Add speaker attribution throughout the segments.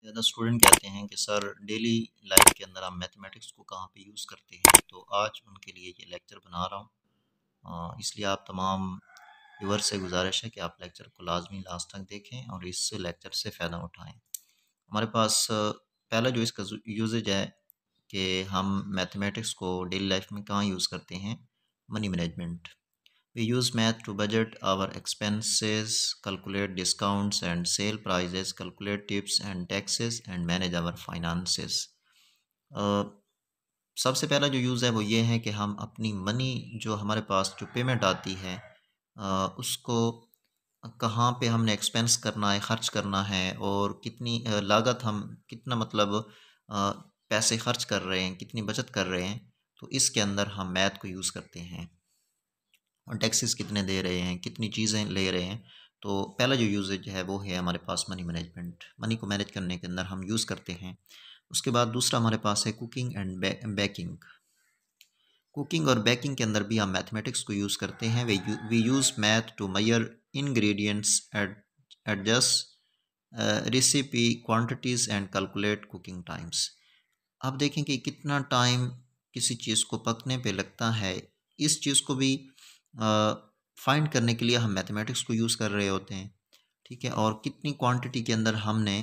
Speaker 1: ज़्यादा स्टूडेंट कहते हैं कि सर डेली लाइफ के अंदर हम मैथमेटिक्स को कहाँ पे यूज़ करते हैं, तो आज उनके लिए ये लेक्चर बना रहा हूँ। इसलिए आप तमाम व्यूअर से गुजारिश है कि आप लेक्चर को लाजमी लास्ट तक देखें और इस लेक्चर से फ़ायदा उठाएं। हमारे पास पहला जो इसका यूजेज है कि हम मैथमेटिक्स को डेली लाइफ में कहाँ यूज़ करते हैं, money management. We use math to budget our expenses, calculate discounts and sale prices, calculate tips and taxes, and manage our finances. सबसे पहला जो यूज़ है वो ये है कि हम अपनी मनी जो हमारे पास जो पेमेंट आती है उसको कहाँ पे हमने एक्सपेंस करना है, खर्च करना है और कितनी लागत हम कितना मतलब पैसे खर्च कर रहे हैं, कितनी बचत कर रहे हैं, तो इसके अंदर हम मैथ को यूज़ करते हैं। और टैक्सेस कितने दे रहे हैं, कितनी चीज़ें ले रहे हैं। तो पहला जो यूजेज है वो है हमारे पास मनी मैनेजमेंट। मनी को मैनेज करने के अंदर हम यूज़ करते हैं। उसके बाद दूसरा हमारे पास है कुकिंग एंड बेकिंग। कुकिंग और बेकिंग के अंदर भी हम मैथमेटिक्स को यूज़ करते हैं। We use math to measure ingredients, adjust recipe quantities and calculate cooking times. अब देखें कि कितना टाइम किसी चीज़ को पकने पे लगता है, इस चीज़ को भी फाइंड करने के लिए हम मैथमेटिक्स को यूज़ कर रहे होते हैं। ठीक है, और कितनी क्वांटिटी के अंदर हमने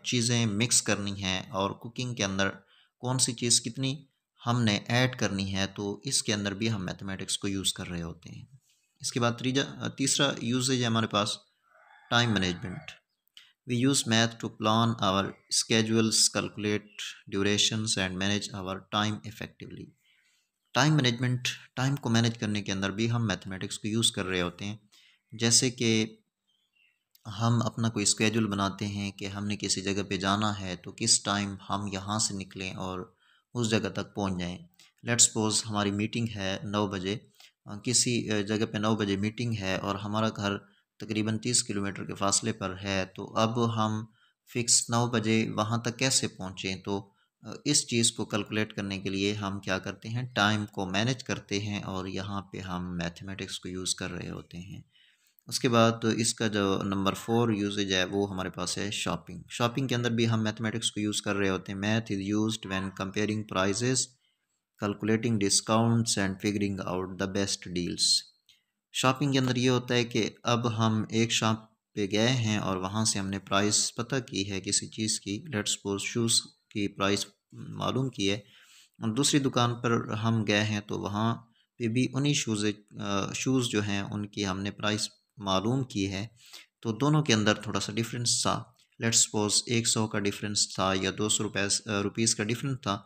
Speaker 1: चीज़ें मिक्स करनी हैं और कुकिंग के अंदर कौन सी चीज़ कितनी हमने ऐड करनी है, तो इसके अंदर भी हम मैथमेटिक्स को यूज़ कर रहे होते हैं। इसके बाद तीसरा यूजेज है हमारे पास time management. We use math to plan our schedules, calculate durations and manage our time effectively. Time management, time को मैनेज करने के अंदर भी हम मैथमेटिक्स को यूज़ कर रहे होते हैं। जैसे कि हम अपना कोई स्केड्यूल बनाते हैं कि हमने किसी जगह पे जाना है, तो किस टाइम हम यहाँ से निकलें और उस जगह तक पहुँच जाएं। लेट्स सपोज हमारी मीटिंग है 9 बजे, किसी जगह पे 9 बजे मीटिंग है और हमारा घर तकरीबन 30 किलोमीटर के फासले पर है, तो अब हम फ़िक्स 9 बजे वहाँ तक कैसे पहुँचें। तो इस चीज़ को कैलकुलेट करने के लिए हम क्या करते हैं, टाइम को मैनेज करते हैं और यहाँ पे हम मैथमेटिक्स को यूज़ कर रहे होते हैं। उसके बाद तो इसका जो नंबर 4 यूसेज है वो हमारे पास है शॉपिंग। शॉपिंग के अंदर भी हम मैथमेटिक्स को यूज़ कर रहे होते हैं। Math is used when comparing prices, calculating discounts and figuring out the best deals. Shopping के अंदर ये होता है कि अब हम एक शॉप पे गए हैं और वहाँ से हमने प्राइस पता की है किसी चीज़ की, लेट्स सपोज शूज़ की प्राइस मालूम की है, और दूसरी दुकान पर हम गए हैं तो वहाँ पे भी उन्हीं शूज़ जो हैं उनकी हमने प्राइस मालूम की है, तो दोनों के अंदर थोड़ा सा डिफरेंस था। लेट्स सपोज 100 का डिफरेंस था या 200 रुपीज़ का डिफरेंस था,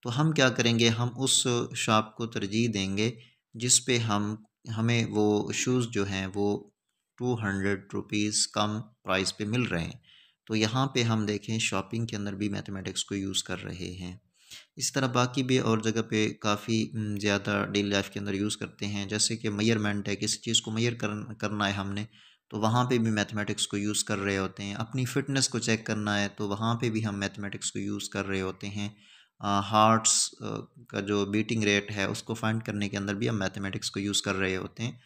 Speaker 1: तो हम क्या करेंगे, हम उस शॉप को तरजीह देंगे जिस पे हमें वो शूज़ जो हैं वो 200 रुपीज़ कम प्राइस पे मिल रहे हैं। तो यहाँ पे हम देखें शॉपिंग के अंदर भी मैथमेटिक्स को यूज़ कर रहे हैं। इस तरह बाकी भी और जगह पे काफ़ी ज़्यादा डेली लाइफ के अंदर यूज़ करते हैं। जैसे कि मेजरमेंट है, किसी चीज़ को मेजर करना है हमने, तो वहाँ पे भी मैथमेटिक्स को यूज़ कर रहे होते हैं। अपनी फ़िटनेस को चेक करना है तो वहाँ पे भी हम मैथमेटिक्स को यूज़ कर रहे होते हैं। हार्ट्स का जो बीटिंग रेट है उसको फाइंड करने के अंदर भी हम मैथमेटिक्स को यूज़ कर रहे होते हैं।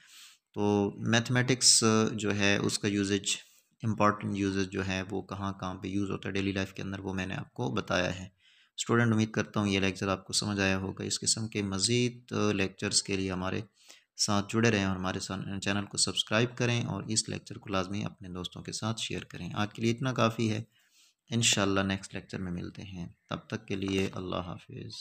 Speaker 1: तो मैथमेटिक्स जो है उसका यूजेज, इम्पॉर्टेंट यूजेज जो है वो कहाँ कहाँ पे यूज़ होता है डेली लाइफ के अंदर, वो मैंने आपको बताया है। स्टूडेंट, उम्मीद करता हूँ ये लेक्चर आपको समझ आया होगा। इस किस्म के मज़ीद लेक्चर्स के लिए हमारे साथ जुड़े रहें और हमारे चैनल को सब्सक्राइब करें और इस लेक्चर को लाजमी अपने दोस्तों के साथ शेयर करें। आज के लिए इतना काफ़ी है। इंशाल्लाह नेक्स्ट लेक्चर में मिलते हैं। तब तक के लिए अल्लाह हाफिज़।